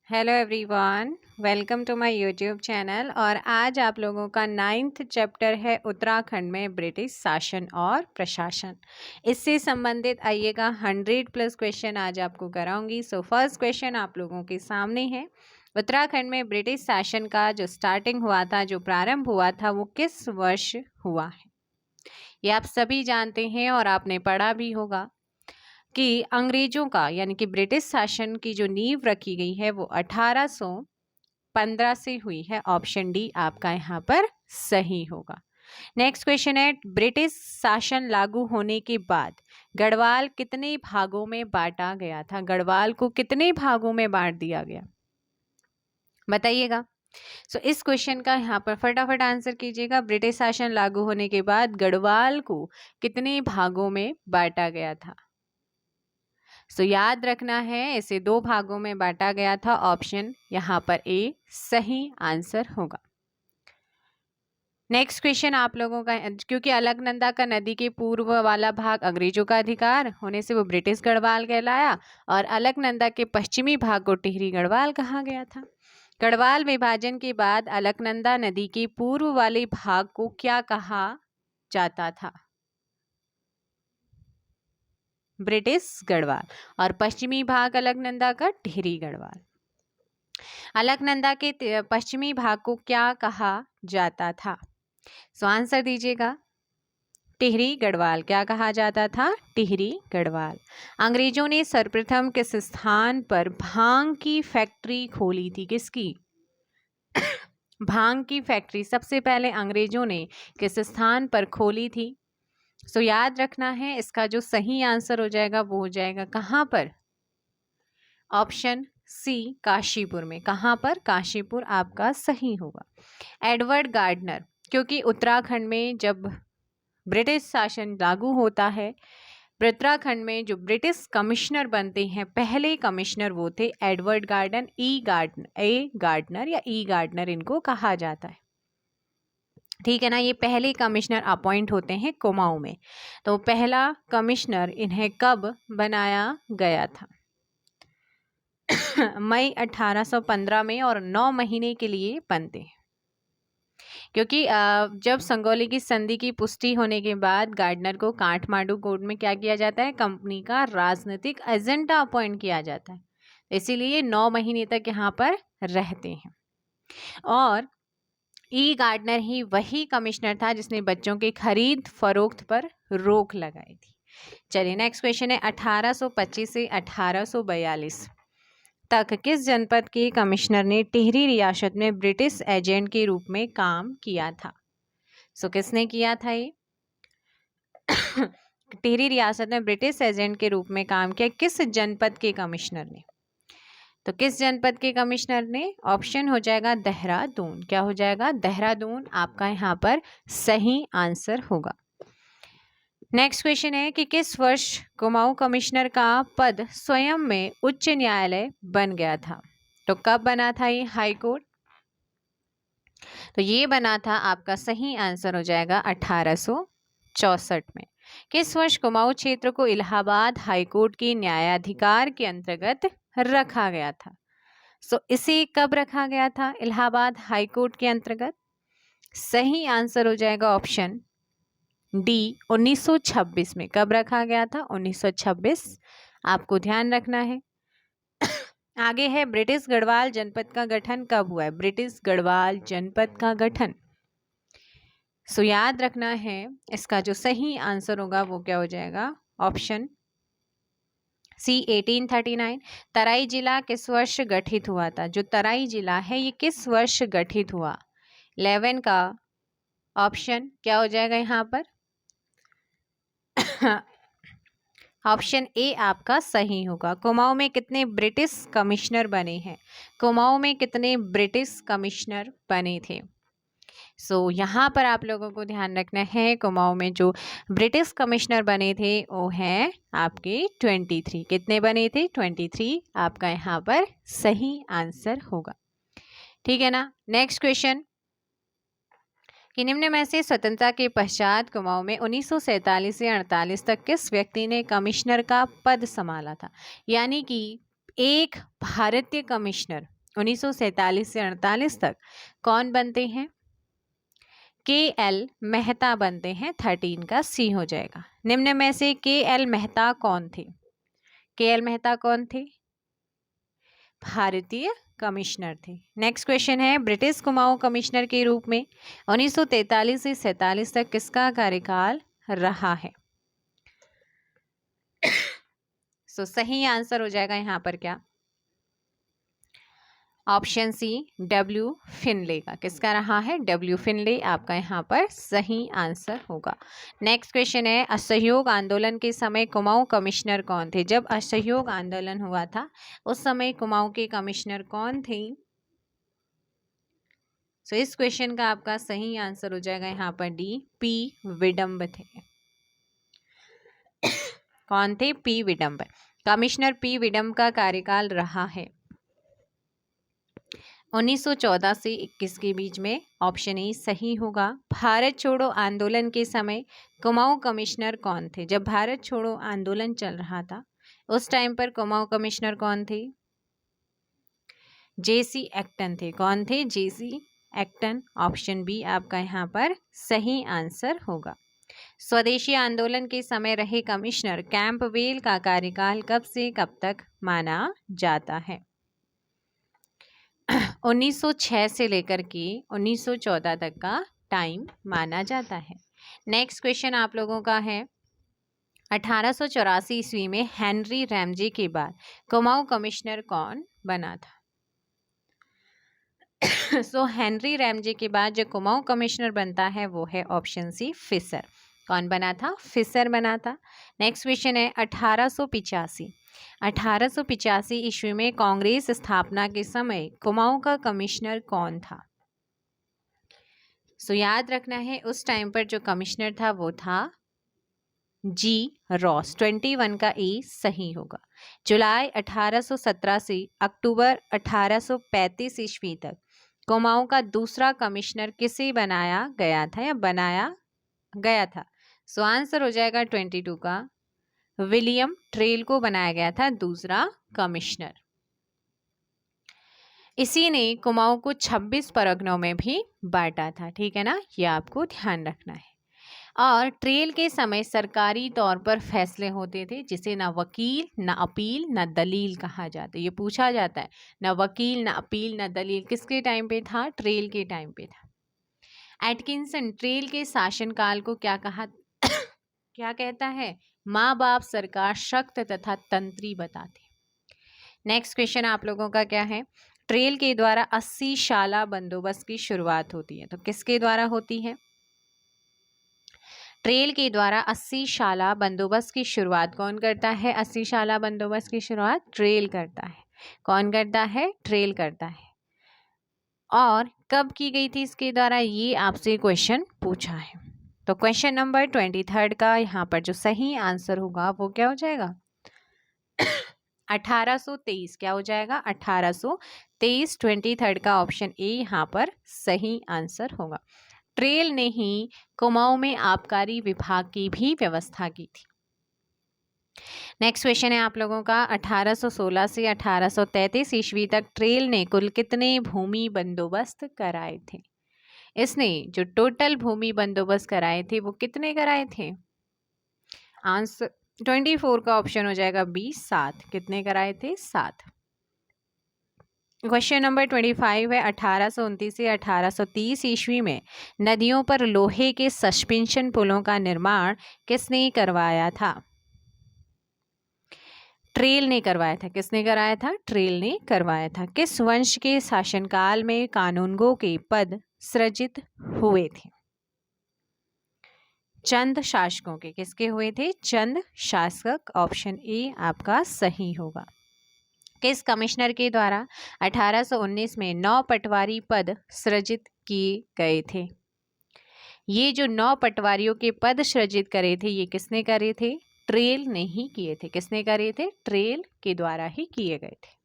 Hello everyone, welcome to my YouTube channel. और आज आप लोगों का 9th चैप्टर है उत्तराखंड में ब्रिटिश शासन और प्रशासन। इससे संबंधित आइएगा 100+ क्वेश्चन आज आपको कराऊंगी। सो फर्स्ट क्वेश्चन आप लोगों के सामने है। उत्तराखंड में ब्रिटिश शासन का जो स्टार्टिंग हुआ था, जो प्रारंभ हुआ था, वो किस वर्ष हुआ है? ये आप सभी जानते हैं और आपने पढ़ा भी होगा कि अंग्रेजों का यानी कि ब्रिटिश शासन की जो नींव रखी गई है वो 1815 से हुई है। ऑप्शन डी आपका यहाँ पर सही होगा। नेक्स्ट क्वेश्चन है, ब्रिटिश शासन लागू होने के बाद गढ़वाल कितने भागों में बांटा गया था? गढ़वाल को कितने भागों में बांट दिया गया, बताइएगा। इस क्वेश्चन का यहाँ पर फटाफट आंसर कीजिएगा। ब्रिटिश शासन लागू होने के बाद गढ़वाल को कितने भागों में बांटा गया था? याद रखना है, इसे 2 भागों में बांटा गया था। ऑप्शन यहाँ पर ए सही आंसर होगा। नेक्स्ट क्वेश्चन आप लोगों का, क्योंकि अलकनंदा का नदी के पूर्व वाला भाग अंग्रेजों का अधिकार होने से वो ब्रिटिश गढ़वाल कहलाया और अलकनंदा के पश्चिमी भाग को टिहरी गढ़वाल कहा गया था। गढ़वाल विभाजन के बाद अलकनंदा नदी के पूर्व वाले भाग को क्या कहा जाता था? ब्रिटिश गढ़वाल। और पश्चिमी भाग अलकनंदा का टिहरी गढ़वाल। अलकनंदा के पश्चिमी भाग को क्या कहा जाता था? आंसर दीजिएगा। टिहरी गढ़वाल। क्या कहा जाता था? टिहरी गढ़वाल। अंग्रेजों ने सर्वप्रथम किस स्थान पर भांग की फैक्ट्री खोली थी? किसकी? भांग की फैक्ट्री सबसे पहले अंग्रेजों ने किस स्थान पर खोली थी? याद रखना है, इसका जो सही आंसर हो जाएगा वो हो जाएगा कहाँ पर? ऑप्शन सी काशीपुर में। कहाँ पर? काशीपुर आपका सही होगा। एडवर्ड गार्डनर, क्योंकि उत्तराखंड में जब ब्रिटिश शासन लागू होता है, उत्तराखंड में जो ब्रिटिश कमिश्नर बनते हैं, पहले कमिश्नर वो थे एडवर्ड गार्डन। ए गार्डनर या ई गार्डनर इनको कहा जाता है, ठीक है ना। ये पहले कमिश्नर अपॉइंट होते हैं कुमाऊं में। तो पहला कमिश्नर इन्हें कब बनाया गया था? मई 1815 में, और 9 महीने के लिए बनते हैं। क्योंकि जब संगोली की संधि की पुष्टि होने के बाद गार्डनर को काठमांडू कोर्ट में क्या किया जाता है? कंपनी का राजनीतिक एजेंडा अपॉइंट किया जाता है, इसीलिए 9 महीने तक यहाँ पर रहते हैं। और ई गार्डनर ही वही कमिश्नर था जिसने बच्चों के खरीद फरोख्त पर रोक लगाई थी। चलिए नेक्स्ट क्वेश्चन है, 1825 से 1842 तक किस जनपद के कमिश्नर ने टिहरी रियासत में ब्रिटिश एजेंट के रूप में काम किया था? किसने किया था ये? टिहरी रियासत में ब्रिटिश एजेंट के रूप में काम किया किस जनपद के कमिश्नर ने? तो किस जनपद के कमिश्नर ने? ऑप्शन हो जाएगा देहरादून। क्या हो जाएगा? देहरादून आपका यहाँ पर सही आंसर होगा। नेक्स्ट क्वेश्चन है कि किस वर्ष कुमाऊं कमिश्नर का पद स्वयं में उच्च न्यायालय बन गया था? तो कब बना था ये हाई कोर्ट? तो ये बना था, आपका सही आंसर हो जाएगा 1864 में। किस वर्ष कुमाऊं क्षेत्र को इलाहाबाद हाई कोर्ट के न्यायाधिकार के अंतर्गत रखा गया था? इसे कब रखा गया था इलाहाबाद हाई कोर्ट के अंतर्गत? सही आंसर हो जाएगा ऑप्शन डी 1926 में। कब रखा गया था? 1926, आपको ध्यान रखना है। आगे है, ब्रिटिश गढ़वाल जनपद का गठन कब हुआ है? ब्रिटिश गढ़वाल जनपद का गठन, याद रखना है, इसका जो सही आंसर होगा वो क्या हो जाएगा? Option C 1839। तराई जिला किस वर्ष गठित हुआ था? जो तराई जिला है ये किस वर्ष गठित हुआ? 11 का ऑप्शन क्या हो जाएगा यहाँ पर? ऑप्शन ए आपका सही होगा। कुमाऊं में कितने ब्रिटिश कमिश्नर बने हैं? कुमाऊं में कितने ब्रिटिश कमिश्नर बने थे? यहाँ पर आप लोगों को ध्यान रखना है, कुमाऊं में जो ब्रिटिश कमिश्नर बने थे वो हैं आपके 23। कितने बने थे? 23 आपका यहाँ पर सही आंसर होगा, ठीक है ना। नेक्स्ट क्वेश्चन कि निम्न में से स्वतंत्रता के पश्चात कुमाऊं में 1947 से 48 तक किस व्यक्ति ने कमिश्नर का पद संभाला था? यानी कि एक भारतीय कमिश्नर 1947 से 48 तक कौन बनते हैं? KL मेहता बनते हैं। 13 का C हो जाएगा। निम्न में से KL मेहता कौन थे? KL मेहता कौन थे? भारतीय कमिश्नर थे। नेक्स्ट क्वेश्चन है, ब्रिटिश कुमाऊं कमिश्नर के रूप में 1943 से 47 तक किसका कार्यकाल रहा है? सो सही आंसर हो जाएगा यहाँ पर क्या? ऑप्शन सी डब्ल्यू फिनले का। किसका रहा है? डब्ल्यू फिनले आपका यहाँ पर सही आंसर होगा। नेक्स्ट क्वेश्चन है, असहयोग आंदोलन के समय कुमाऊं कमिश्नर कौन थे? जब असहयोग आंदोलन हुआ था उस समय कुमाऊं के कमिश्नर कौन थे? सो इस क्वेश्चन का आपका सही आंसर हो जाएगा यहाँ पर डी, पी विडम्ब थे। कौन थे? पी विडम्ब। कमिश्नर पी विडम्ब का कार्यकाल रहा है 1914 से 21 के बीच में। ऑप्शन ए सही होगा। भारत छोड़ो आंदोलन के समय कुमाऊं कमिश्नर कौन थे? जब भारत छोड़ो आंदोलन चल रहा था उस टाइम पर कुमाऊं कमिश्नर कौन थे? जेसी एक्टन थे। कौन थे? जेसी एक्टन। ऑप्शन बी आपका यहाँ पर सही आंसर होगा। स्वदेशी आंदोलन के समय रहे कमिश्नर कैंपबेल का कार्यकाल कब से कब तक माना जाता है? 1906 से लेकर के 1914 तक का टाइम माना जाता है। नेक्स्ट क्वेश्चन आप लोगों का है, 1884 ईस्वी में हेनरी रैमजे के बाद कुमाऊं कमिश्नर कौन बना था? सो हेनरी रैमजे के बाद जो कुमाऊं कमिश्नर बनता है वो है ऑप्शन सी फिशर। कौन बना था? फिशर बना था। नेक्स्ट क्वेश्चन है, 1885 ईस्वी में कांग्रेस स्थापना के समय कुमाऊं का कमिश्नर कौन था? सो याद रखना है उस टाइम पर जो कमिश्नर था वो था जी रॉस। 21 का ए सही होगा। जुलाई 1817 से अक्टूबर 1835 ईस्वी तक कुमाऊं का दूसरा कमिश्नर किसे बनाया गया था या बनाया गया था? सो आंसर हो जाएगा 22 का विलियम ट्रेल को बनाया गया था दूसरा कमिश्नर। इसी ने कुमाऊं को 26 परगनों में भी बांटा था। ठीक है ना, ये आपको ध्यान रखना है। और ट्रेल के समय सरकारी तौर पर फैसले होते थे जिसे ना वकील ना अपील ना दलील कहा जाता है। ये पूछा जाता है ना वकील ना अपील ना दलील किसके टाइम पे था? ट्रेल के टाइम पे था। एटकिंसन ट्रेल के शासनकाल को क्या कहा क्या कहता है? माँ बाप सरकार सख्त तथा तंत्री बताते। नेक्स्ट क्वेश्चन आप लोगों का क्या है, ट्रेल के द्वारा 80 शाला बंदोबस्त की शुरुआत होती है तो किसके द्वारा होती है? ट्रेल के द्वारा 80 शाला बंदोबस्त की शुरुआत कौन करता है? 80 शाला बंदोबस्त की शुरुआत ट्रेल करता है। कौन करता है? ट्रेल करता है। और कब की गई थी इसके द्वारा, ये आपसे क्वेश्चन पूछा है। तो क्वेश्चन नंबर 23 का यहाँ पर जो सही आंसर होगा वो क्या हो जाएगा? 1823। क्या हो जाएगा? 1823। 23 का ऑप्शन ए यहाँ पर सही आंसर होगा। ट्रेल ने ही कुमाऊं में आबकारी विभाग की भी व्यवस्था की थी। नेक्स्ट क्वेश्चन है आप लोगों का, 1816 से 1833 ईस्वी तक ट्रेल ने कुल कितने भूमि बंदोबस्त कराए थे? इसने जो टोटल भूमि बंदोबस्त कराए थे वो कितने कराए थे? आंसर 24 का ऑप्शन हो जाएगा बी, 7। कितने कराए थे? 7। क्वेश्चन नंबर 25 है, 1829 से 1830 ईस्वी में नदियों पर लोहे के सस्पेंशन पुलों का निर्माण किसने करवाया था? ट्रेल ने करवाया था। किसने कराया था? ट्रेल ने करवाया था। किस वंश के शासनकाल में कानूनगो के पद सृजित हुए थे? चंद शासकों के। किसके हुए थे? चंद शासक। ऑप्शन ए आपका सही होगा। किस कमिश्नर के द्वारा 1819 में 9 पटवारी पद सृजित किए गए थे? ये जो 9 पटवारियों के पद सृजित करे थे ये किसने करे थे? ट्रेल ने ही किए थे। किसने करे थे? ट्रेल के द्वारा ही किए गए थे।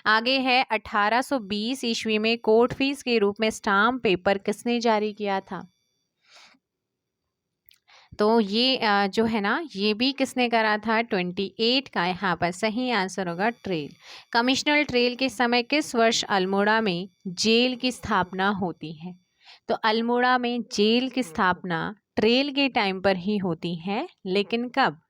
आगे है, 1820 ईस्वी में कोर्ट फीस के रूप में स्टाम्प पेपर किसने जारी किया था? तो ये जो है ना, ये भी किसने करा था? 28 का यहाँ पर सही आंसर होगा ट्रेल। कमिश्नल ट्रेल के समय किस वर्ष अल्मोड़ा में जेल की स्थापना होती है? तो अल्मोड़ा में जेल की स्थापना ट्रेल के टाइम पर ही होती है, लेकिन कब?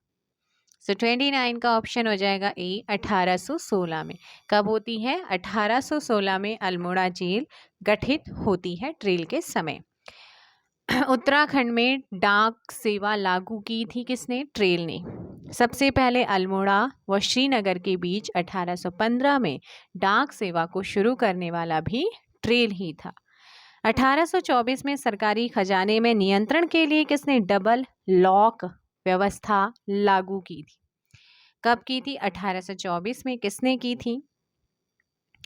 सो 29 का ऑप्शन हो जाएगा ए, 1816 में। कब होती है? 1816 में अल्मोड़ा जेल गठित होती है ट्रेल के समय। उत्तराखंड में डाक सेवा लागू की थी किसने? ट्रेल ने। सबसे पहले अल्मोड़ा व श्रीनगर के बीच 1815 में डाक सेवा को शुरू करने वाला भी ट्रेल ही था। 1824 में सरकारी खजाने में नियंत्रण के लिए किसने डबल लॉक व्यवस्था लागू की थी? कब की थी? 1824 में। किसने की थी?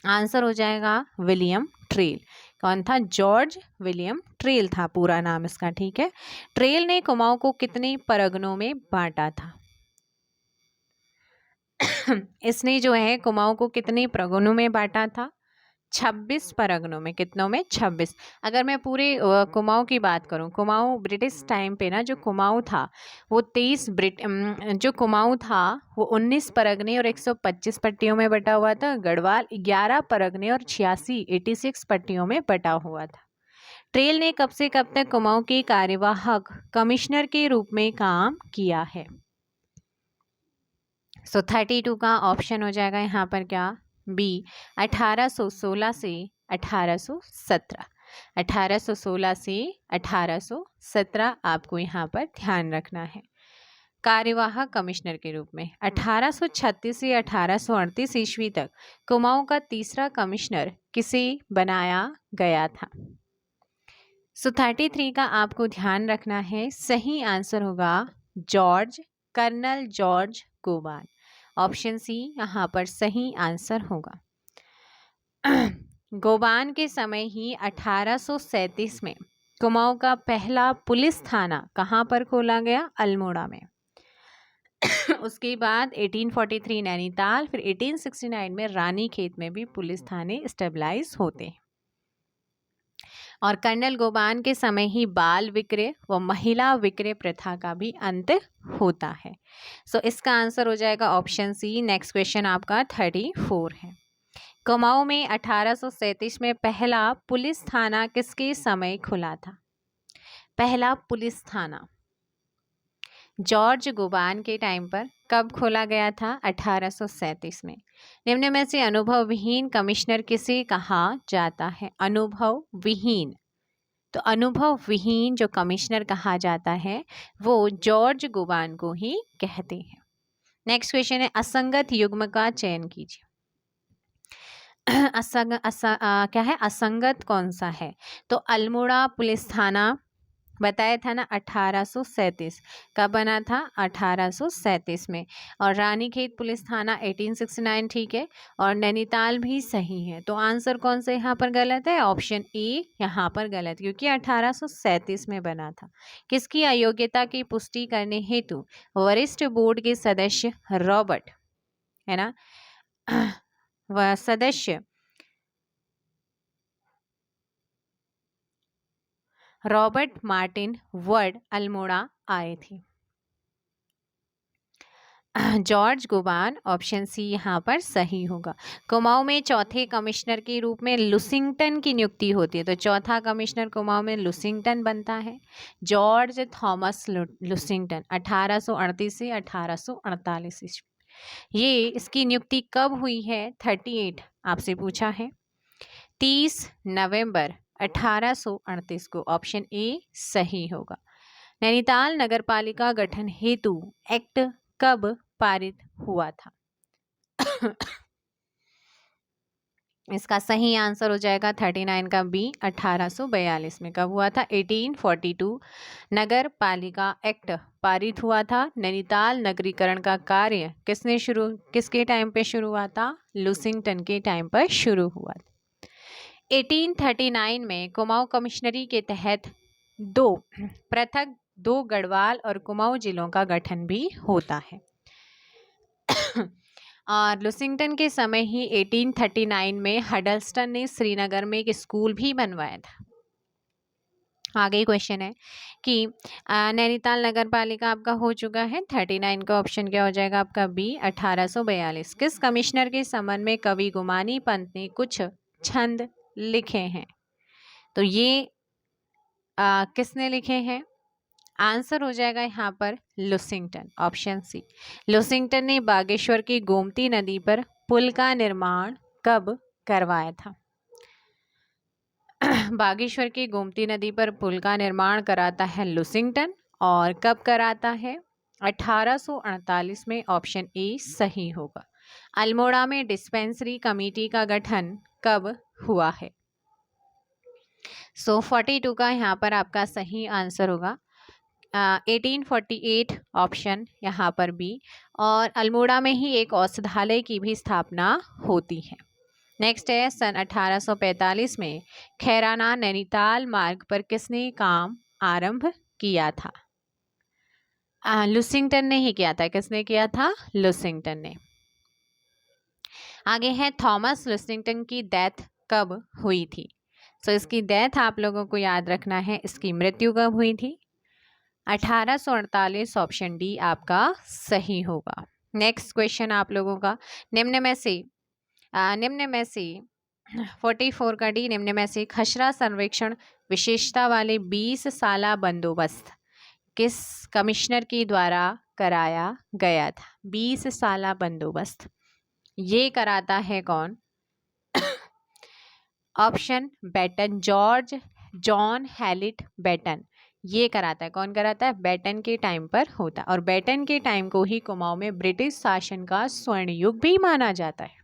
आंसर हो जाएगा विलियम ट्रेल। कौन था? जॉर्ज विलियम ट्रेल था पूरा नाम इसका, ठीक है। ट्रेल ने कुमाऊं को कितने परगनों में बांटा था? इसने जो है कुमाऊं को कितने परगनों में बांटा था? 26 परगनों में। कितनों में? 26। अगर मैं पूरे कुमाऊं की बात करूं, कुमाऊं ब्रिटिश टाइम पे ना, जो कुमाऊं था वो 23 जो कुमाऊं था वो 19 परगने और 125 पट्टियों में बटा हुआ था। गढ़वाल 11 परगने और 86 पट्टियों में बटा हुआ था। ट्रेल ने कब से कब तक कुमाऊं के कार्यवाहक कमिश्नर के रूप में काम किया है? सो 32 का ऑप्शन हो जाएगा यहाँ पर क्या? बी, 1816 से 1817। 1816 से 1817 आपको यहाँ पर ध्यान रखना है। कार्यवाहक कमिश्नर के रूप में 1836 से 1838 ईस्वी तक कुमाऊं का तीसरा कमिश्नर किसे बनाया गया था? सो 33 का आपको ध्यान रखना है। सही आंसर होगा कर्नल जॉर्ज गोबान। ऑप्शन सी यहाँ पर सही आंसर होगा। गोबान के समय ही 1837 में कुमाऊं का पहला पुलिस थाना कहाँ पर खोला गया? अल्मोड़ा में। उसके बाद 1843 नैनीताल, फिर 1869 में रानीखेत में भी पुलिस थाने स्टेबलाइज होते हैं। और कर्नल गोबान के समय ही बाल विक्रय व महिला विक्रय प्रथा का भी अंत होता है। सो इसका आंसर हो जाएगा ऑप्शन सी। नेक्स्ट क्वेश्चन आपका 34 है। कुमाऊं में 1837 में पहला पुलिस थाना किसके समय खुला था? पहला पुलिस थाना जॉर्ज गोबान के टाइम पर कब खोला गया था? 1837 में। निम्न में से अनुभव विहीन कमिश्नर किसे कहा जाता है? अनुभव विहीन। तो अनुभव विहीन जो कमिश्नर कहा जाता है वो जॉर्ज गोबान को ही कहते हैं। नेक्स्ट क्वेश्चन है, असंगत युग्म का चयन कीजिए। क्या है? असंगत कौन सा है? तो अल्मोड़ा पुलिस थाना बताया था ना 1837। कब बना था? 1837 में। और रानीखेत पुलिस थाना 1869, ठीक है। और नैनीताल भी सही है। तो आंसर कौन सा यहाँ पर गलत है? ऑप्शन ए यहाँ पर गलत, क्योंकि 1837 में बना था। किसकी अयोग्यता की पुष्टि करने हेतु वरिष्ठ बोर्ड के सदस्य रॉबर्ट, है ना, वह सदस्य रॉबर्ट मार्टिन वर्ड अल्मोड़ा आए थे? जॉर्ज गोबान। ऑप्शन सी यहाँ पर सही होगा। कुमाऊं में चौथे कमिश्नर के रूप में लुसिंगटन की नियुक्ति होती है। तो चौथा कमिश्नर कुमाऊं में लुसिंगटन बनता है। जॉर्ज थॉमस लुसिंगटन 1838 से 1848 ईस्वी। ये इसकी नियुक्ति कब हुई है? 38 आपसे पूछा है। 30 नवंबर 1838 को। ऑप्शन ए सही होगा। नैनीताल नगरपालिका गठन हेतु एक्ट कब पारित हुआ था? इसका सही आंसर हो जाएगा 39 का बी, 1842 में। कब हुआ था? 1842 नगर पालिका एक्ट पारित हुआ था। नैनीताल नगरीकरण का कार्य किसके टाइम पे शुरू हुआ था? लुसिंगटन के टाइम पर शुरू हुआ था। 1839 में कुमाऊं कमिश्नरी के तहत पृथक दो गढ़वाल और कुमाऊं जिलों का गठन भी होता है। और लुसिंगटन के समय ही 1839 में हडल्स्टन ने श्रीनगर में एक स्कूल भी बनवाया था। आगे क्वेश्चन है कि नैनीताल नगर पालिका आपका हो चुका है 39 का ऑप्शन क्या हो जाएगा आपका बी 1842। किस कमिश्नर के संबंध में कवि गुमानी पंत ने कुछ छंद लिखे हैं? तो ये किसने लिखे हैं? आंसर हो जाएगा यहाँ पर लुसिंगटन, ऑप्शन सी। लुसिंगटन ने बागेश्वर की गोमती नदी पर पुल का निर्माण कब करवाया था? बागेश्वर की गोमती नदी पर पुल का निर्माण कराता है लुसिंगटन, और कब कराता है? 1848 में, ऑप्शन ए सही होगा। अल्मोड़ा में डिस्पेंसरी कमेटी का गठन कब हुआ है? 42 का यहाँ पर आपका सही आंसर होगा 1848, ऑप्शन यहाँ पर बी। और अल्मोड़ा में ही एक औषधालय की भी स्थापना होती है। नेक्स्ट है सन 1845 में खैराना नैनीताल मार्ग पर किसने काम आरंभ किया था? लुसिंगटन ने ही किया था। किसने किया था? लुसिंगटन ने। आगे है थॉमस लुसिंगटन की डेथ कब हुई थी? सो इसकी डेथ आप लोगों को याद रखना है, इसकी मृत्यु कब हुई थी? 1848, ऑप्शन डी आपका सही होगा। नेक्स्ट क्वेश्चन आप लोगों का, निम्न में से 44 का डी, निम्न में से खसरा सर्वेक्षण विशेषता वाले 20 साला बंदोबस्त किस कमिश्नर के द्वारा कराया गया था? 20 साला बंदोबस्त ये कराता है कौन? Option Batten, George John Hallett Batten ये कराता है। कौन कराता है? बेटन के टाइम पर होता है, और बेटन के टाइम को ही कुमाऊं में ब्रिटिश शासन का स्वर्ण युग भी माना जाता है।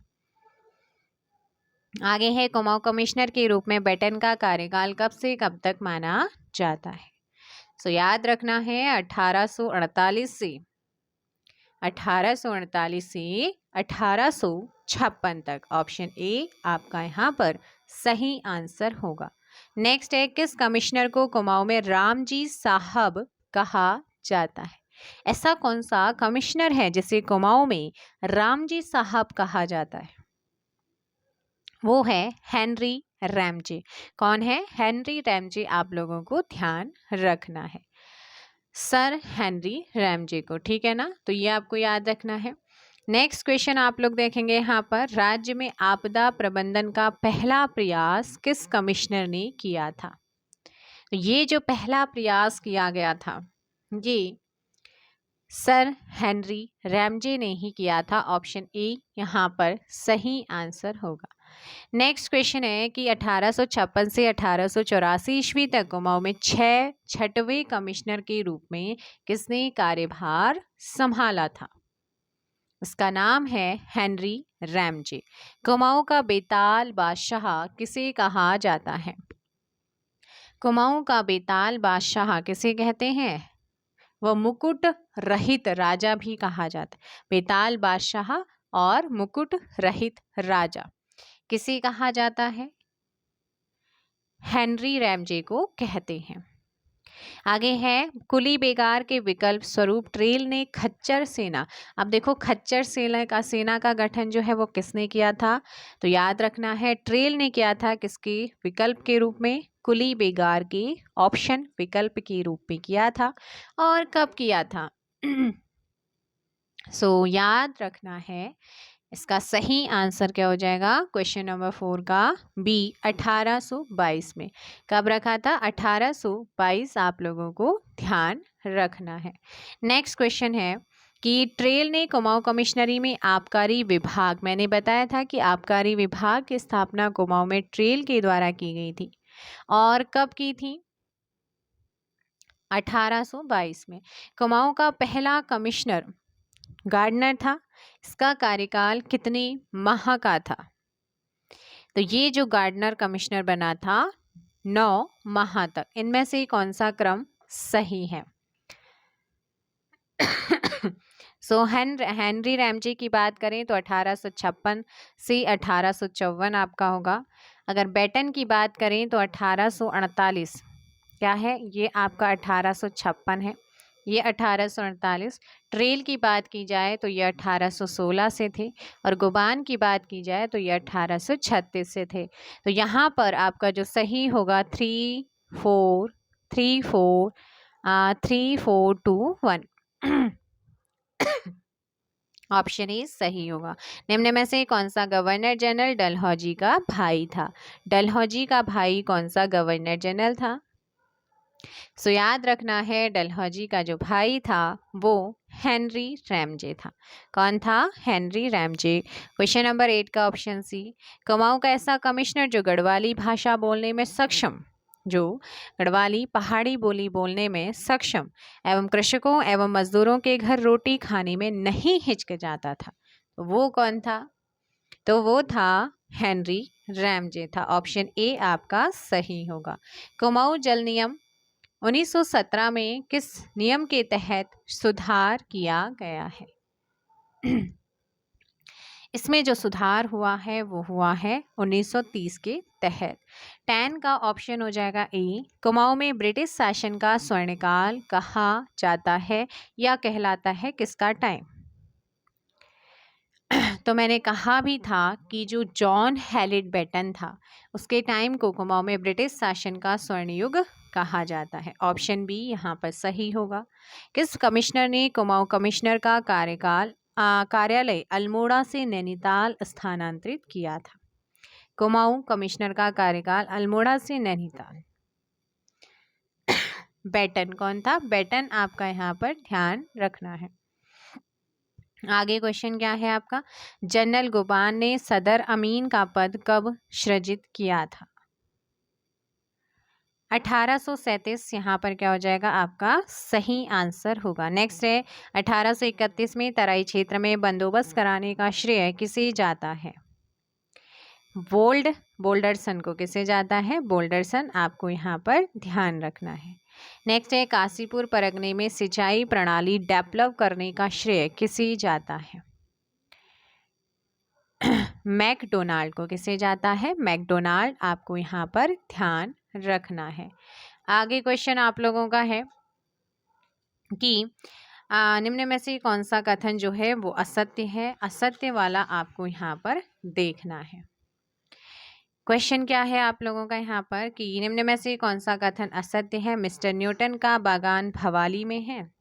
आगे है कुमाऊं कमिश्नर के रूप में बेटन का कार्यकाल कब से कब तक माना जाता है? सो याद रखना है 1848 से 1856 तक, ऑप्शन ए आपका यहाँ पर सही आंसर होगा। नेक्स्ट है किस कमिश्नर को कुमाऊं में रामजी साहब कहा जाता है? ऐसा कौन सा कमिश्नर है जिसे कुमाऊं में रामजी साहब कहा जाता है? वो है हेनरी रैमजे। कौन है? Henry Ramsay. आप लोगों को ध्यान रखना है, सर हेनरी रैमजे को, ठीक है ना? तो ये आपको याद रखना है। नेक्स्ट क्वेश्चन आप लोग देखेंगे यहाँ पर, राज्य में आपदा प्रबंधन का पहला प्रयास किस कमिश्नर ने किया था? तो ये जो पहला प्रयास किया गया था ये सर हेनरी रैमजे ने ही किया था, ऑप्शन ए यहाँ पर सही आंसर होगा। नेक्स्ट क्वेश्चन है कि 1856 से 1884 ईस्वी तक कुमाऊं में 6वें कमिश्नर के रूप में किसने कार्यभार संभाला था? इसका नाम है हेनरी रैमजे। कुमाऊं का बेताल बादशाह किसे कहा जाता है? कुमाऊं का बेताल बादशाह किसे कहते हैं? वह मुकुट रहित राजा भी कहा जाता है। बेताल बादशाह और मुकुट रहित राजा किसे कहा जाता है? हेनरी रैमजे को कहते हैं। आगे है कुली बेगार के विकल्प स्वरूप ट्रेल ने खच्चर सेना, अब देखो खच्चर सेना का गठन जो है वो किसने किया था? तो याद रखना है ट्रेल ने किया था किसके विकल्प के रूप में? कुली बेगार के ऑप्शन विकल्प के रूप में किया था। और कब किया था? सो याद रखना है इसका सही आंसर क्या हो जाएगा क्वेश्चन नंबर 4 का बी 1822 में। कब रखा था? 1822 आप लोगों को ध्यान रखना है। नेक्स्ट क्वेश्चन है कि ट्रेल ने कुमाऊं कमिश्नरी में आबकारी विभाग, मैंने बताया था कि आबकारी विभाग की स्थापना कुमाऊं में ट्रेल के द्वारा की गई थी, और कब की थी? 1822 में। कुमाऊं का पहला कमिश्नर गार्डनर था, इसका कार्यकाल कितने माह का था? तो ये जो गार्डनर कमिश्नर बना था 9 माह तक। इनमें से कौन सा क्रम सही है? सो हेनरी रैमजे की बात करें तो 1856 से 1854 आपका होगा। अगर बेटन की बात करें तो 1848 क्या है? ये आपका 1856 है, ये 1848। ट्रेल की बात की जाए तो ये 1816 से थे, और गुबान की बात की जाए तो ये 1836 से थे। तो यहाँ पर आपका जो सही होगा 3, 4, 3-4-2-1 ऑप्शन ए सही होगा। निम्न में से कौन सा गवर्नर जनरल डलहौजी का भाई था? डलहौजी का भाई कौन सा गवर्नर जनरल था? सो याद रखना है, डलहौजी का जो भाई था वो हेनरी रैमजे था। कौन था? Henry Ramsay. क्वेश्चन नंबर 8 का ऑप्शन सी, कुमाऊं का ऐसा कमिश्नर जो गढ़वाली भाषा बोलने में सक्षम, जो गढ़वाली पहाड़ी बोली बोलने में सक्षम एवं कृषकों एवं मजदूरों के घर रोटी खाने में नहीं हिचकिचाता था, तो वो कौन था? तो वो था हेनरी रैमजे था। ऑप्शन ए आपका सही होगा। कुमाऊं जल नियम 1917 में किस नियम के तहत सुधार किया गया है? इसमें जो सुधार हुआ है वो हुआ है 1930 के तहत। 10 का ऑप्शन हो जाएगा ए, कुमाऊं में ब्रिटिश शासन का स्वर्णकाल कहा जाता है या कहलाता है किसका टाइम? तो मैंने कहा भी था कि जो जॉन हैलिट बेटन था उसके टाइम को कुमाऊं में ब्रिटिश शासन का स्वर्ण युग कहा जाता है। ऑप्शन बी यहाँ पर सही होगा। किस कमिश्नर ने कुमाऊं कमिश्नर का कार्यालय अल्मोड़ा से नैनीताल स्थानांतरित किया था? कुमाऊं कमिश्नर का कार्यकाल अल्मोड़ा से नैनीताल। बेटन कौन था? बेटन आपका यहाँ पर ध्यान रखना है। आगे क्वेश्चन क्या है आपका, जनरल गोबान ने सदर अमीन का पद कब सृजित किया था? 1837 यहाँ पर क्या हो जाएगा आपका सही आंसर होगा। नेक्स्ट है 1831 में तराई क्षेत्र में बंदोबस्त कराने का श्रेय किसे जाता है? बोल्डरसन को किसे जाता है? बोल्डरसन, आपको यहाँ पर ध्यान रखना है। नेक्स्ट है काशीपुर परगने में सिंचाई प्रणाली डेवलप करने का श्रेय किसे जाता है? मैकडोनाल्ड को किसे जाता है? मैकडोनाल्ड, आपको यहाँ पर ध्यान रखना है। आगे क्वेश्चन आप लोगों का है कि निम्न में से कौन सा कथन जो है वो असत्य है? असत्य वाला आपको यहाँ पर देखना है। क्वेश्चन क्या है आप लोगों का यहाँ पर कि निम्न में से कौन सा कथन असत्य है? मिस्टर न्यूटन का बागान भवाली में है।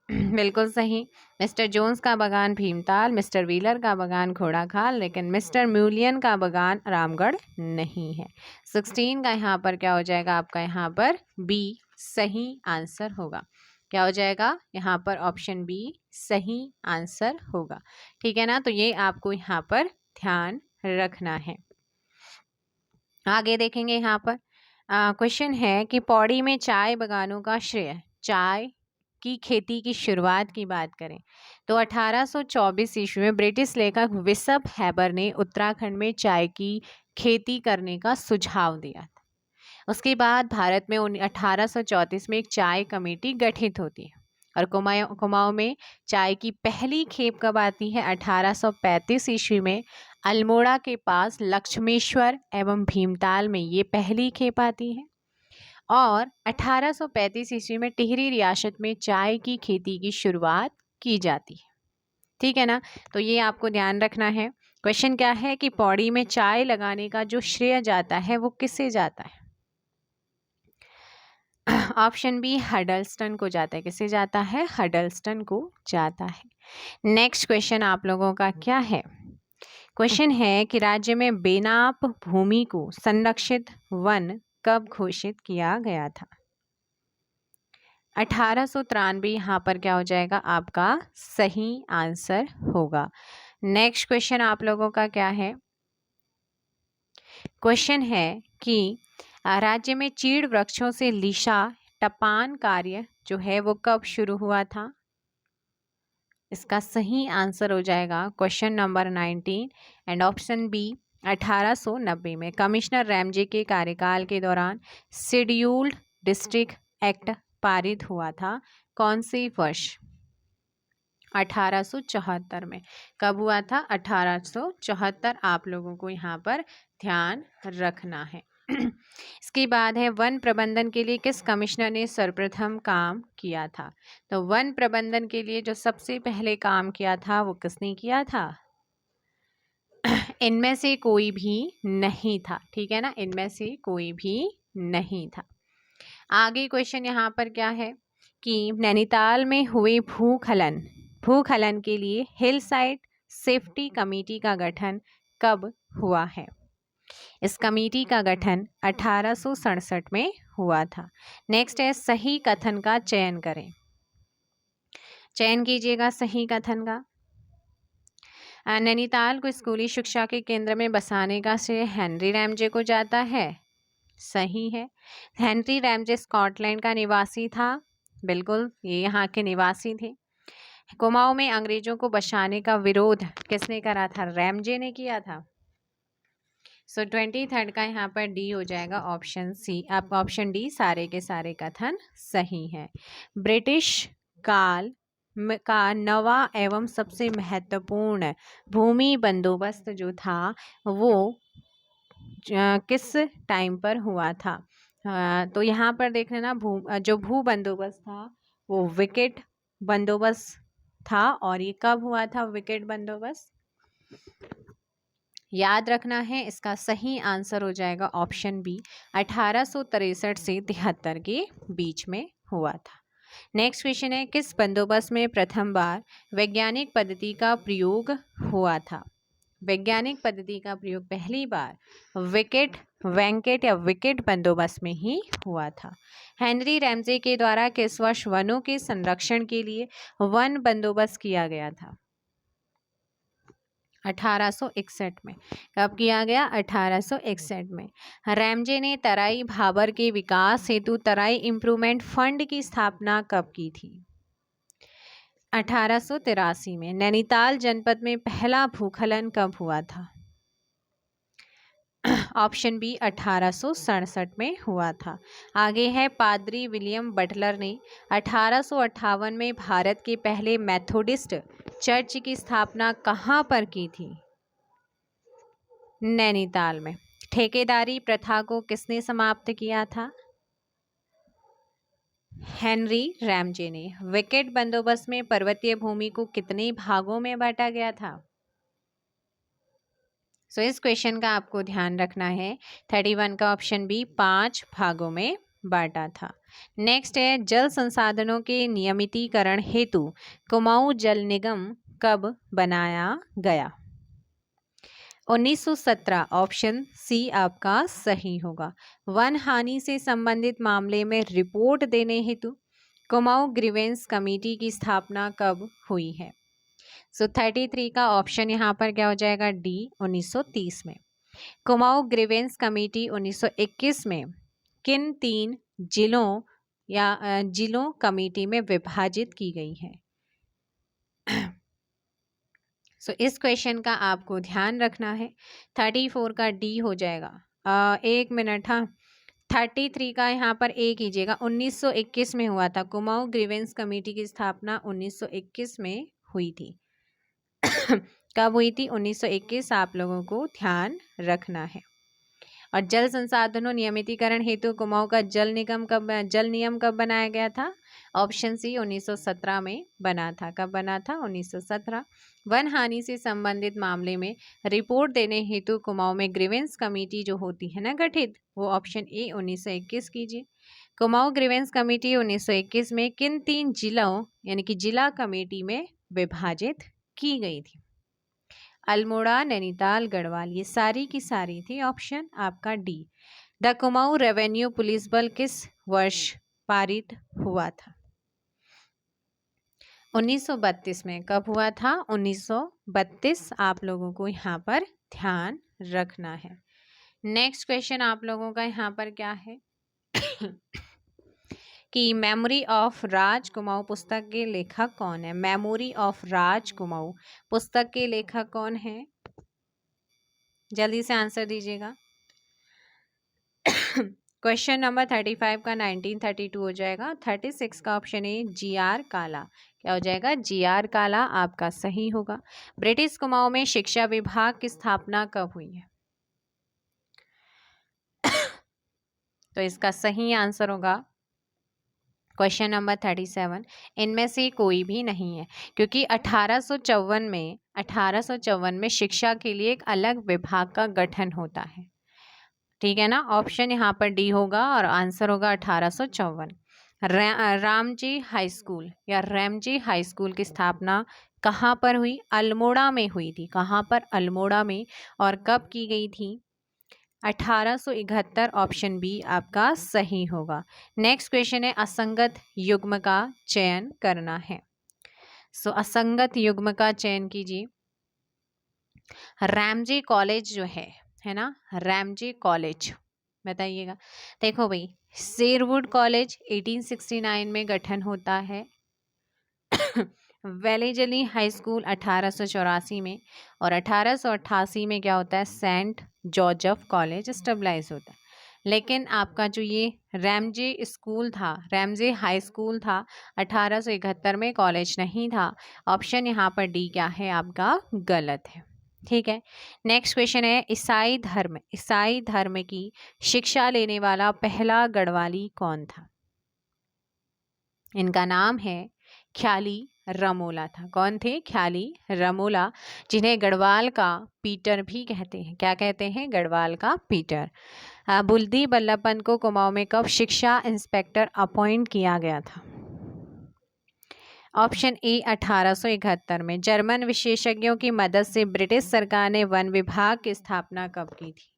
बिल्कुल सही। मिस्टर जोन्स का बागान भीमताल, मिस्टर व्हीलर का बागान घोड़ाखाल, लेकिन मिस्टर म्यूलियन का बागान रामगढ़ नहीं है। 16 का यहाँ पर क्या हो जाएगा आपका? यहाँ पर बी सही आंसर होगा। क्या हो जाएगा यहाँ पर? ऑप्शन बी सही आंसर होगा। ठीक है ना, तो ये आपको यहाँ पर ध्यान रखना है। आगे देखेंगे यहाँ पर क्वेश्चन है कि पौड़ी में चाय बागानों का श्रेय, चाय की खेती की शुरुआत की बात करें तो 1824 ईस्वी में ब्रिटिश लेखक विशप हैबर ने उत्तराखंड में चाय की खेती करने का सुझाव दिया था। उसके बाद भारत में 1834 में एक चाय कमेटी गठित होती है और कुमाऊं में चाय की पहली खेप कब आती है? 1835 ईस्वी में अल्मोड़ा के पास लक्ष्मेश्वर एवं भीमताल में ये पहली खेप आती है और 1835 ईस्वी में टिहरी रियासत में चाय की खेती की शुरुआत की जाती है। ठीक है ना, तो ये आपको ध्यान रखना है। क्वेश्चन क्या है कि पौड़ी में चाय लगाने का जो श्रेय जाता है वो किससे जाता है? ऑप्शन बी हडल्स्टन को जाता है। किसे जाता है? हडल्स्टन को जाता है। नेक्स्ट क्वेश्चन आप लोगों का क्या है? क्वेश्चन है कि राज्य में बेनाप भूमि को संरक्षित वन कब घोषित किया गया था? 1893 यहाँ पर क्या हो जाएगा आपका सही आंसर होगा। नेक्स्ट क्वेश्चन आप लोगों का क्या है? क्वेश्चन है कि राज्य में चीड़ वृक्षों से लिशा टपान कार्य जो है वो कब शुरू हुआ था? इसका सही आंसर हो जाएगा question number 19 and option B 1890 में। कमिश्नर रैमजे के कार्यकाल के दौरान शेड्यूल्ड डिस्ट्रिक्ट एक्ट पारित हुआ था। कौन से वर्ष? 1874 में। कब हुआ था? 1874। आप लोगों को यहाँ पर ध्यान रखना है। इसके बाद है वन प्रबंधन के लिए किस कमिश्नर ने सर्वप्रथम काम किया था? तो वन प्रबंधन के लिए जो सबसे पहले काम किया था वो किसने किया था? इनमें से कोई भी नहीं था। ठीक है ना, इनमें से कोई भी नहीं था। आगे क्वेश्चन यहाँ पर क्या है कि नैनीताल में हुए भूखलन के लिए हिल साइड सेफ्टी कमेटी का गठन कब हुआ है? इस कमेटी का गठन 1867 में हुआ था। नेक्स्ट है सही कथन का चयन करें। चयन कीजिएगा सही कथन का। नैनीताल को स्कूली शिक्षा के केंद्र में बसाने का श्रेय हेनरी रैमजे को जाता है। सही है। हेनरी रैमजे स्कॉटलैंड का निवासी था। बिल्कुल, ये यहाँ के निवासी थे। कुमाऊं में अंग्रेजों को बसाने का विरोध किसने करा था? रैमजे ने किया था। सो 23 का यहाँ पर डी हो जाएगा, ऑप्शन सी। आपका ऑप्शन डी सारे के सारे कथन सही है। ब्रिटिश काल का नवा एवं सबसे महत्वपूर्ण भूमि बंदोबस्त जो था वो किस टाइम पर हुआ था? तो यहाँ पर देख लेना, जो भू बंदोबस्त था वो विकेट बंदोबस्त था। और ये कब हुआ था विकेट बंदोबस्त? याद रखना है, इसका सही आंसर हो जाएगा ऑप्शन बी, 1863 से 73 के बीच में हुआ था। नेक्स्ट क्वेश्चन है किस बंदोबस्त में प्रथम बार वैज्ञानिक पद्धति का प्रयोग हुआ था? वैज्ञानिक पद्धति का प्रयोग पहली बार वेंकेट या विकेट बंदोबस्त में ही हुआ था। हेनरी रैमजे के द्वारा किस वर्ष वनों के संरक्षण के लिए वन बंदोबस्त किया गया था? 1861 में। कब किया गया? 1861 में। रैमजे ने तराई भाबर के विकास हेतु तराई इम्प्रूवमेंट फंड की स्थापना कब की थी? 1883 में। नैनीताल जनपद में पहला भूखलन कब हुआ था? ऑप्शन बी, 1867 में हुआ था। आगे है पादरी विलियम बटलर ने 1858 में भारत के पहले मेथोडिस्ट चर्च की स्थापना कहाँ पर की थी? नैनीताल में। ठेकेदारी प्रथा को किसने समाप्त किया था? हेनरी रैमजे ने। विकेट बंदोबस्त में पर्वतीय भूमि को कितने भागों में बांटा गया था? सो इस क्वेश्चन का आपको ध्यान रखना है, 31 का ऑप्शन बी, 5 भागों में बांटा था। नेक्स्ट है जल संसाधनों के नियमितीकरण हेतु कुमाऊं जल निगम कब बनाया गया? 1917, ऑप्शन सी आपका सही होगा। वन हानि से संबंधित मामले में रिपोर्ट देने हेतु कुमाऊं ग्रीवेंस कमेटी की स्थापना कब हुई है? सो 33 का ऑप्शन यहाँ पर क्या हो जाएगा? डी, 1930 में। कुमाऊं ग्रीवेंस कमेटी 1921 में किन 3 जिलों या जिलों कमेटी में विभाजित की गई है? सो इस क्वेश्चन का आपको ध्यान रखना है, 34 का डी हो जाएगा। एक मिनट, हाँ, 33 का यहाँ पर ए कीजिएगा। 1921 में हुआ था। कुमाऊं ग्रीवेंस कमेटी की स्थापना 1921 में हुई थी। कब हुई थी? 1921। आप लोगों को ध्यान रखना है। और जल संसाधनों नियमितीकरण हेतु कुमाऊं का जल नियम कब बनाया गया था? ऑप्शन सी, 1917 में बना था। कब बना था? 1917। वन हानि से संबंधित मामले में रिपोर्ट देने हेतु कुमाऊं में ग्रीवेंस कमेटी जो होती है ना गठित, वो ऑप्शन ए, 1921 कीजिए। कुमाऊं ग्रीवेंस कमेटी 1921 में किन 3 जिलों यानी कि जिला कमेटी में विभाजित की गई थी? अल्मोड़ा, नैनीताल, गढ़वाल, ये सारी की सारी थी। ऑप्शन आपका D. The Kumaon revenue police बल किस वर्ष पारित हुआ था? 1932 में। कब हुआ था? 1932। आप लोगों को यहाँ पर ध्यान रखना है। नेक्स्ट क्वेश्चन आप लोगों का यहाँ पर क्या है कि मेमोरी ऑफ राज कुमाऊं पुस्तक के लेखक कौन है? मेमोरी ऑफ राज कुमाऊं पुस्तक के लेखक कौन है? जल्दी से आंसर दीजिएगा। क्वेश्चन नंबर 35 का 1932 हो जाएगा। 36 का ऑप्शन ए, जी.आर. काला। क्या हो जाएगा? जी.आर. काला आपका सही होगा। ब्रिटिश कुमाऊं में शिक्षा विभाग की स्थापना कब हुई है? तो इसका सही आंसर होगा क्वेश्चन नंबर 37, इनमें से कोई भी नहीं है, क्योंकि 1854 में शिक्षा के लिए एक अलग विभाग का गठन होता है। ठीक है ना। ऑप्शन यहाँ पर डी होगा और आंसर होगा 1854। रामजी हाई स्कूल या रैमजी हाई स्कूल की स्थापना कहाँ पर हुई? अल्मोड़ा में हुई थी। कहाँ पर? अल्मोड़ा में। और कब की गई थी? 1871। ऑप्शन बी आपका सही होगा। नेक्स्ट क्वेश्चन है, असंगत युग्म का चयन करना है। सो असंगत युग्म का चयन कीजिए। रैमजे कॉलेज जो है ना, रैमजे कॉलेज, बताइएगा। देखो भाई, शेरवुड कॉलेज 1869 में गठन होता है। वेलेजली हाई स्कूल 1884 में, और 1888 में क्या होता है? सेंट जॉर्ज कॉलेज स्टेबलाइज होता है। लेकिन आपका जो ये रैमजे स्कूल था, रैमजे हाई स्कूल था, 1871 में कॉलेज नहीं था। ऑप्शन यहाँ पर डी क्या है आपका? गलत है। ठीक है। नेक्स्ट क्वेश्चन है, ईसाई धर्म की शिक्षा लेने वाला पहला गढ़वाली कौन था? इनका नाम है ख्याली रमोला था। कौन थे? ख्याली रमोला, जिन्हें गढ़वाल का पीटर भी कहते हैं। क्या कहते हैं? गढ़वाल का पीटर। बुल्दी बल्लभ पंत को कुमाऊं में कब शिक्षा इंस्पेक्टर अपॉइंट किया गया था? ऑप्शन ए 1871 में। जर्मन विशेषज्ञों की मदद से ब्रिटिश सरकार ने वन विभाग की स्थापना कब की थी?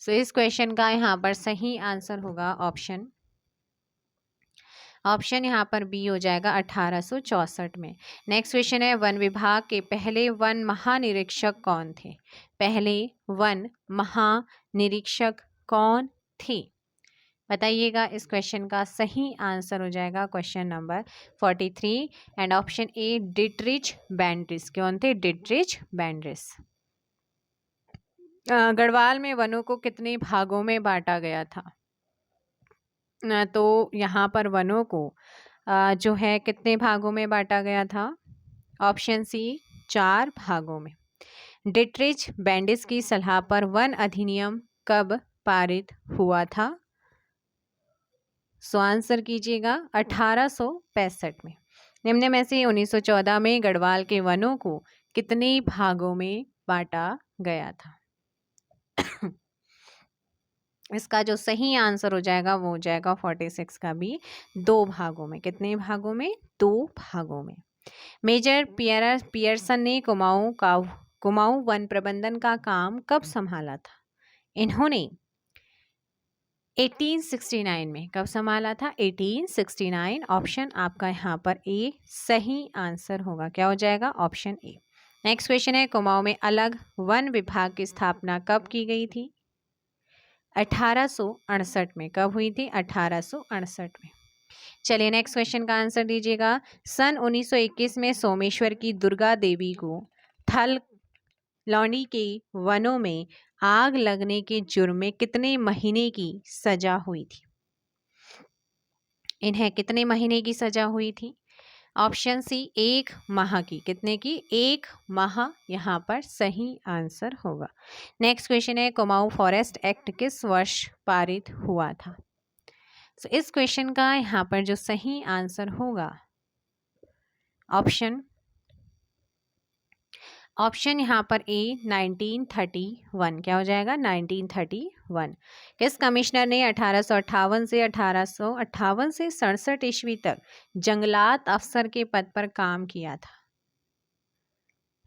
सो इस क्वेश्चन का यहाँ पर सही आंसर होगा ऑप्शन यहाँ पर बी हो जाएगा 1864 में। नेक्स्ट क्वेश्चन है, वन विभाग के पहले वन महानिरीक्षक कौन थे? पहले वन महानिरीक्षक कौन थे? बताइएगा। इस क्वेश्चन का सही आंसर हो जाएगा question number 43 and option A Dietrich बैंड्रिस। कौन थे? डिट्रिच बैंड्रिस। गढ़वाल में वनों को कितने भागों में बांटा गया था? तो यहाँ पर वनों को जो है कितने भागों में बांटा गया था? ऑप्शन सी 4 भागों में। डिट्रिच बैंडिस की सलाह पर वन अधिनियम कब पारित हुआ था? सो आंसर कीजिएगा 1865 में। निम्न में से 1914 में गढ़वाल के वनों को कितने भागों में बांटा गया था? इसका जो सही आंसर हो जाएगा वो हो जाएगा 46 का भी 2 भागों में। कितने भागों में? 2 भागों में। मेजर पियर्सन ने कुमाऊं वन प्रबंधन का काम कब संभाला था? इन्होंने 1869 में। कब संभाला था? 1869। ऑप्शन आपका यहाँ पर ए सही आंसर होगा। क्या हो जाएगा? Option A. नेक्स्ट क्वेश्चन है, कुमाऊं में अलग वन विभाग की स्थापना कब की गई थी? 1868 में। कब हुई थी? 1868 में। चलिए नेक्स्ट क्वेश्चन का आंसर दीजिएगा। सन 1921 में सोमेश्वर की दुर्गा देवी को थल लौंडी के वनों में आग लगने के जुर्म में कितने महीने की सजा हुई थी? इन्हें कितने महीने की सजा हुई थी? ऑप्शन सी 1 माह की। कितने की? 1 माह यहाँ पर सही आंसर होगा। नेक्स्ट क्वेश्चन है, कुमाऊं फॉरेस्ट एक्ट किस वर्ष पारित हुआ था? तो इस क्वेश्चन का यहाँ पर जो सही आंसर होगा ऑप्शन यहाँ पर ए 1931। क्या हो जाएगा? 1931। किस कमिश्नर ने 1858 से 67 ईस्वी तक जंगलात अफसर के पद पर काम किया था?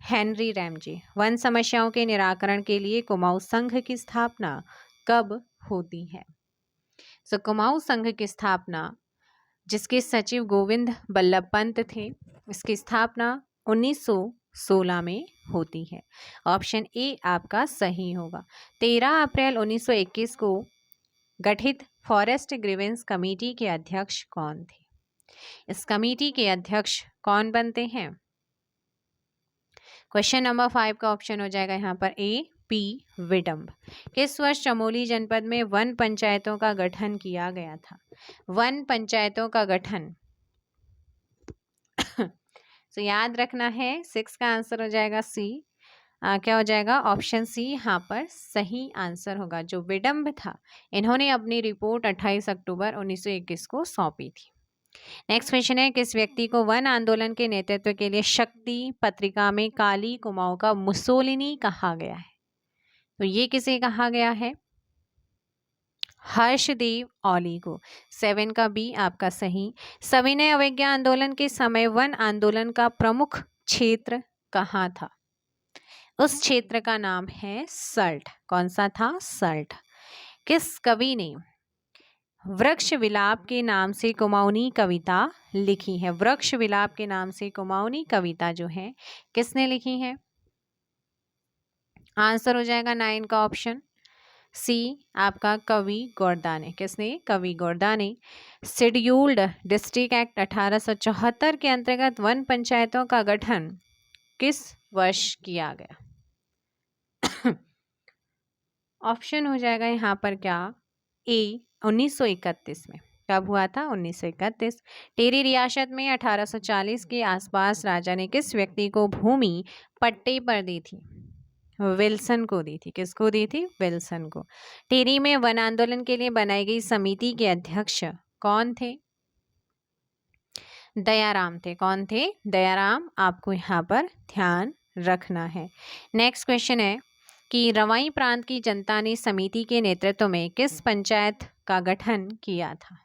Henry Ramsay. वन समस्याओं के निराकरण के लिए कुमाऊं संघ की स्थापना कब होती है? सो कुमाऊं संघ की स्थापना, जिसके सचिव गोविंद बल्लभ पंत थे, इसकी स्थापना 1916 में होती है। ऑप्शन ए आपका सही होगा। 13 अप्रैल 1921 को गठित फॉरेस्ट ग्रीवेंस कमेटी के अध्यक्ष कौन थे? इस कमेटी के अध्यक्ष कौन बनते हैं? क्वेश्चन नंबर 5 का ऑप्शन हो जाएगा यहाँ पर ए पी विडम्ब। किस वर्ष चमोली जनपद में वन पंचायतों का गठन किया गया था? वन पंचायतों का गठन तो याद रखना है 6 का आंसर हो जाएगा सी। क्या हो जाएगा? ऑप्शन सी यहाँ पर सही आंसर होगा। जो विडम्ब था, इन्होंने अपनी रिपोर्ट 28 अक्टूबर 1921 को सौंपी थी। नेक्स्ट क्वेश्चन है, किस व्यक्ति को वन आंदोलन के नेतृत्व के लिए शक्ति पत्रिका में काली कुमाऊं का मुसोलिनी कहा गया है? तो ये किसे कहा गया है? हर्षदेव औली को। 7 का बी आपका सही। सविनय अवज्ञा आंदोलन के समय वन आंदोलन का प्रमुख क्षेत्र कहाँ था? उस क्षेत्र का नाम है सल्ट। कौन सा था? सल्ट। किस कवि ने वृक्ष विलाप के नाम से कुमाऊनी कविता लिखी है? वृक्ष विलाप के नाम से कुमाऊनी कविता जो है किसने लिखी है? आंसर हो जाएगा 9 का ऑप्शन सी आपका कवि गोरदा ने। किसने? कवि गोरदा ने। शेड्यूल्ड डिस्ट्रिक्ट एक्ट 1874 के अंतर्गत वन पंचायतों का गठन किस वर्ष किया गया? ऑप्शन हो जाएगा यहाँ पर क्या? ए 1931 में। कब हुआ था? 1931। टेरी रियासत में 1840 के आसपास राजा ने किस व्यक्ति को भूमि पट्टे पर दी थी? विल्सन को दी थी। किसको दी थी? विल्सन को। टेरी में वन आंदोलन के लिए बनाई गई समिति के अध्यक्ष कौन थे? दयाराम थे। कौन थे? दयाराम। आपको यहाँ पर ध्यान रखना है। नेक्स्ट क्वेश्चन है कि रवाई प्रांत की जनता ने समिति के नेतृत्व में किस पंचायत का गठन किया था?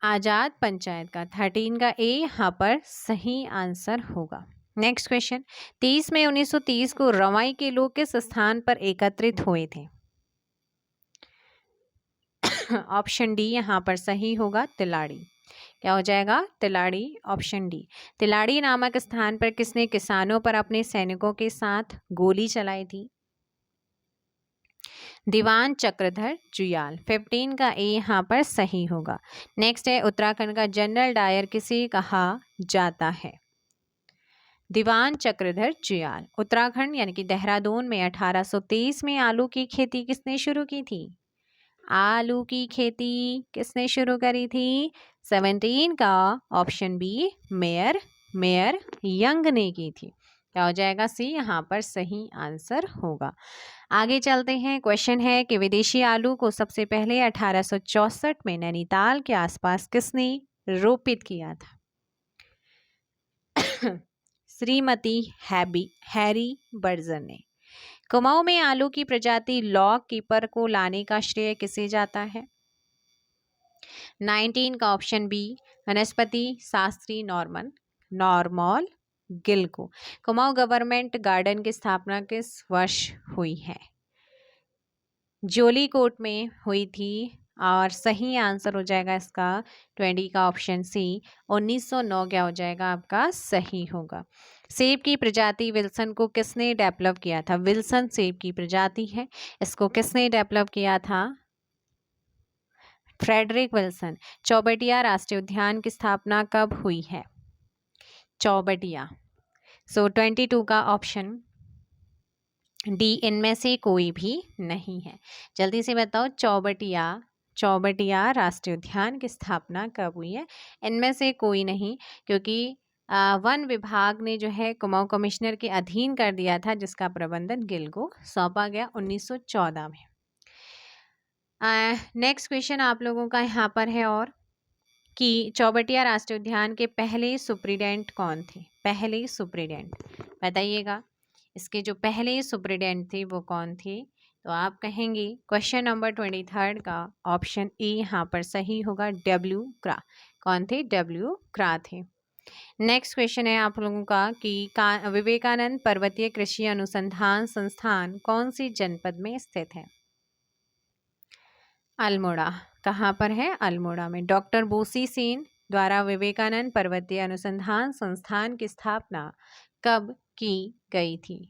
आजाद पंचायत का। 13 का ए यहाँ पर सही आंसर होगा। नेक्स्ट क्वेश्चन, 30 मई 1930 को रवाई के लोग किस स्थान पर एकत्रित हुए थे? ऑप्शन डी यहाँ पर सही होगा, तिलाड़ी। क्या हो जाएगा? तिलाड़ी। Option D. तिलाड़ी नामक स्थान पर किसने किसानों पर अपने सैनिकों के साथ गोली चलाई थी? दीवान चक्रधर जुयाल। 15 का ए यहाँ पर सही होगा। नेक्स्ट है, उत्तराखंड का जनरल डायर किसे कहा जाता है? दीवान चक्रधर जुयाल। उत्तराखंड यानी कि देहरादून में 1823 में आलू की खेती किसने शुरू की थी? आलू की खेती किसने शुरू करी थी? 17 का ऑप्शन बी मेयर यंग ने की थी। क्या हो जाएगा? सी यहाँ पर सही आंसर होगा। आगे चलते हैं। क्वेश्चन है कि विदेशी आलू को सबसे पहले 1864 में नैनीताल के आसपास किसने रोपित किया था? श्रीमती हैरी बर्जर ने। कुमाऊं में आलू की प्रजाति लॉग कीपर को लाने का श्रेय किसे जाता है? 19 का ऑप्शन बी वनस्पति शास्त्री नॉर्मल गिल को। कुमाऊं गवर्नमेंट गार्डन की स्थापना किस वर्ष हुई है? जोलीकोट में हुई थी और सही आंसर हो जाएगा इसका 20 का ऑप्शन सी 1909। क्या हो जाएगा आपका? सही होगा। सेब की प्रजाति विल्सन को किसने डेवलप किया था? विल्सन सेब की प्रजाति है, इसको किसने डेवलप किया था? Frederick Wilson. चौबटिया राष्ट्रीय उद्यान की स्थापना कब हुई है? चौबटिया। 22 का ऑप्शन डी इनमें से कोई भी नहीं है। जल्दी से बताओ, चौबटिया राष्ट्रीय उद्यान की स्थापना कब हुई है? इनमें से कोई नहीं, क्योंकि वन विभाग ने जो है कुमाऊं कमिश्नर के अधीन कर दिया था, जिसका प्रबंधन गिल को सौंपा गया 1914 में। नेक्स्ट क्वेश्चन आप लोगों का यहाँ पर है और कि चौबटिया राष्ट्रीय उद्यान के पहले सुप्रीडेंट कौन थे? पहले सुप्रीडेंट बताइएगा, इसके जो पहले सुप्रीडेंट थे वो कौन थे? तो आप कहेंगे क्वेश्चन नंबर 23 का ऑप्शन ए यहाँ पर सही होगा, डब्ल्यू क्रा। कौन थे? डब्ल्यू क्रा थे। नेक्स्ट क्वेश्चन है आप लोगों का कि विवेकानंद पर्वतीय कृषि अनुसंधान संस्थान कौन सी जनपद में स्थित है? अल्मोड़ा। कहाँ पर है? अल्मोड़ा में। डॉक्टर बोसी सेन द्वारा विवेकानंद पर्वतीय अनुसंधान संस्थान की स्थापना कब की गई थी?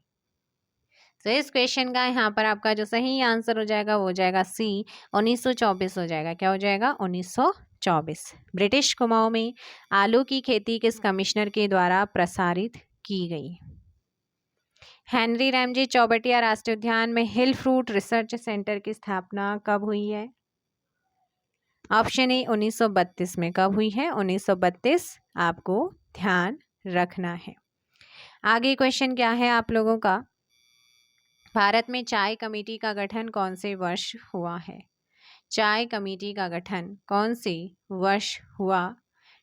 तो इस क्वेश्चन का यहाँ पर आपका जो सही आंसर हो जाएगा वो हो जाएगा सी 1924 हो जाएगा। क्या हो जाएगा? 1924। ब्रिटिश कुमाऊं में आलू की खेती किस कमिश्नर के द्वारा प्रसारित की गई? Henry Ramsay. चौबटिया राष्ट्रीय उद्यान में हिल फ्रूट रिसर्च सेंटर की स्थापना कब हुई है? ऑप्शन ए 1932 में। कब हुई है? 1932। आपको ध्यान रखना है। आगे क्वेश्चन क्या है आप लोगों का? भारत में चाय कमेटी का गठन कौन से वर्ष हुआ है? चाय कमेटी का गठन कौन से वर्ष हुआ?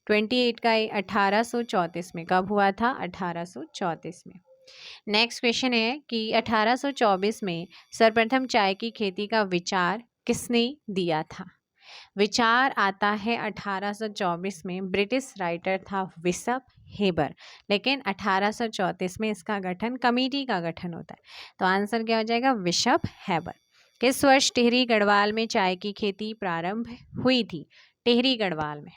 28 का 1834 में। कब हुआ था? 1834 में। नेक्स्ट क्वेश्चन है कि 1824 में सर्वप्रथम चाय की खेती का विचार किसने दिया था। विचार आता है 1824 में, ब्रिटिश राइटर था बिशप हेबर, लेकिन 1834 में इसका गठन, कमेटी का गठन होता है। तो आंसर क्या हो जाएगा, बिशप हेबर। किस वर्ष टिहरी गढ़वाल में चाय की खेती प्रारंभ हुई थी। टिहरी गढ़वाल में,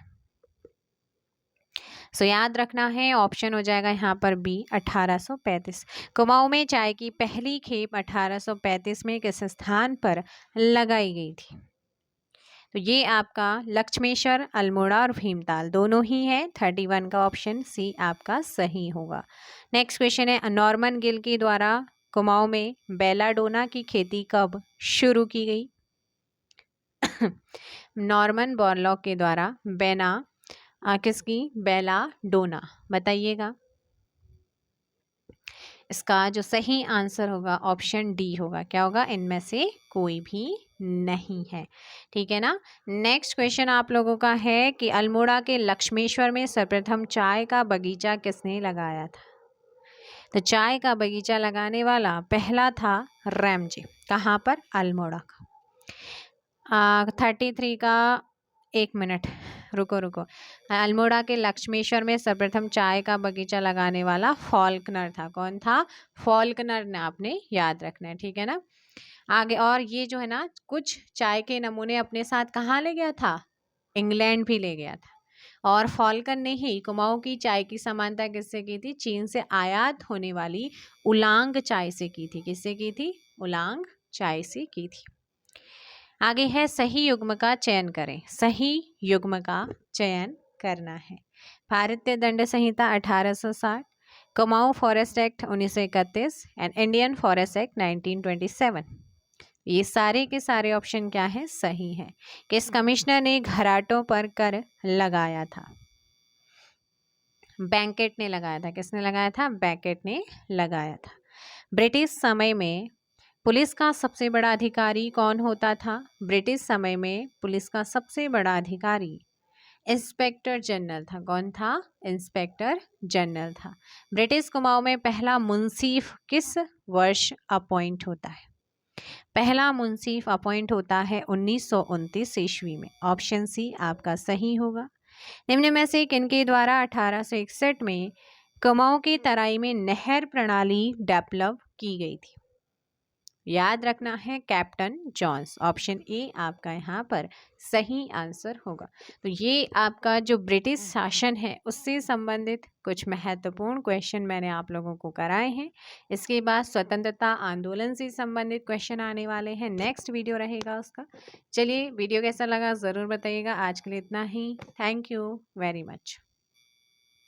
सो याद रखना है, ऑप्शन हो जाएगा यहाँ पर बी 1835। कुमाऊं में चाय की पहली खेप 1835 में किस स्थान पर लगाई गई थी। तो ये आपका लक्ष्मेश्वर, अल्मोड़ा और भीमताल दोनों ही है। 31 का ऑप्शन सी आपका सही होगा। नेक्स्ट क्वेश्चन है, नॉर्मन गिल के द्वारा कुमाऊं में बेलाडोना की खेती कब शुरू की गई। नॉर्मन बोरलॉग के द्वारा किसकी, बेलाडोना, बताइएगा। इसका जो सही आंसर होगा ऑप्शन डी होगा। क्या होगा, इनमें से कोई भी नहीं है, ठीक है ना। नेक्स्ट क्वेश्चन आप लोगों का है कि अल्मोड़ा के लक्ष्मेश्वर में सर्वप्रथम चाय का बगीचा किसने लगाया था। तो चाय का बगीचा लगाने वाला पहला था रैमजे। कहाँ पर, अल्मोड़ा का। 33 का, एक मिनट रुको। अल्मोड़ा के लक्ष्मेश्वर में सर्वप्रथम चाय का बगीचा लगाने वाला फॉल्कनर था। कौन था, फॉल्कनर ने, आपने याद रखना है, ठीक है ना। आगे, और ये जो है ना, कुछ चाय के नमूने अपने साथ कहाँ ले गया था, इंग्लैंड भी ले गया था। और फॉल्कन ने ही कुमाऊं की चाय की समानता किससे की थी, चीन से आयात होने वाली उलांग चाय से की थी। किससे की थी, उलांग चाय से की थी। आगे है, सही युग्म का चयन करें। सही युग्म का चयन करना है। भारतीय दंड संहिता 1860, Kumaon forest act 1931 and Indian forest act 1927। ये सारे के सारे ऑप्शन क्या है, सही है। किस कमिश्नर ने घराटों पर कर लगाया था। बैंकेट ने लगाया था। किसने लगाया था, बैंकेट ने लगाया था। ब्रिटिश समय में पुलिस का सबसे बड़ा अधिकारी कौन होता था। ब्रिटिश समय में पुलिस का सबसे बड़ा अधिकारी इंस्पेक्टर जनरल था। कौन था, इंस्पेक्टर जनरल था। ब्रिटिश कुमाऊं में पहला मुंसीफ किस वर्ष अपॉइंट होता है। पहला मुंसीफ अपॉइंट होता है 1929 ईस्वी में। ऑप्शन सी आपका सही होगा। निम्न में से किनके द्वारा 1861 में कुमाऊं की तराई में नहर प्रणाली डेवलप की गई थी। याद रखना है, कैप्टन जॉन्स। ऑप्शन ए आपका यहाँ पर सही आंसर होगा। तो ये आपका जो ब्रिटिश शासन है उससे संबंधित कुछ महत्वपूर्ण क्वेश्चन मैंने आप लोगों को कराए हैं। इसके बाद स्वतंत्रता आंदोलन से संबंधित क्वेश्चन आने वाले हैं, नेक्स्ट वीडियो रहेगा उसका। चलिए, वीडियो कैसा लगा ज़रूर बताइएगा। आज के लिए इतना ही। Thank you very much.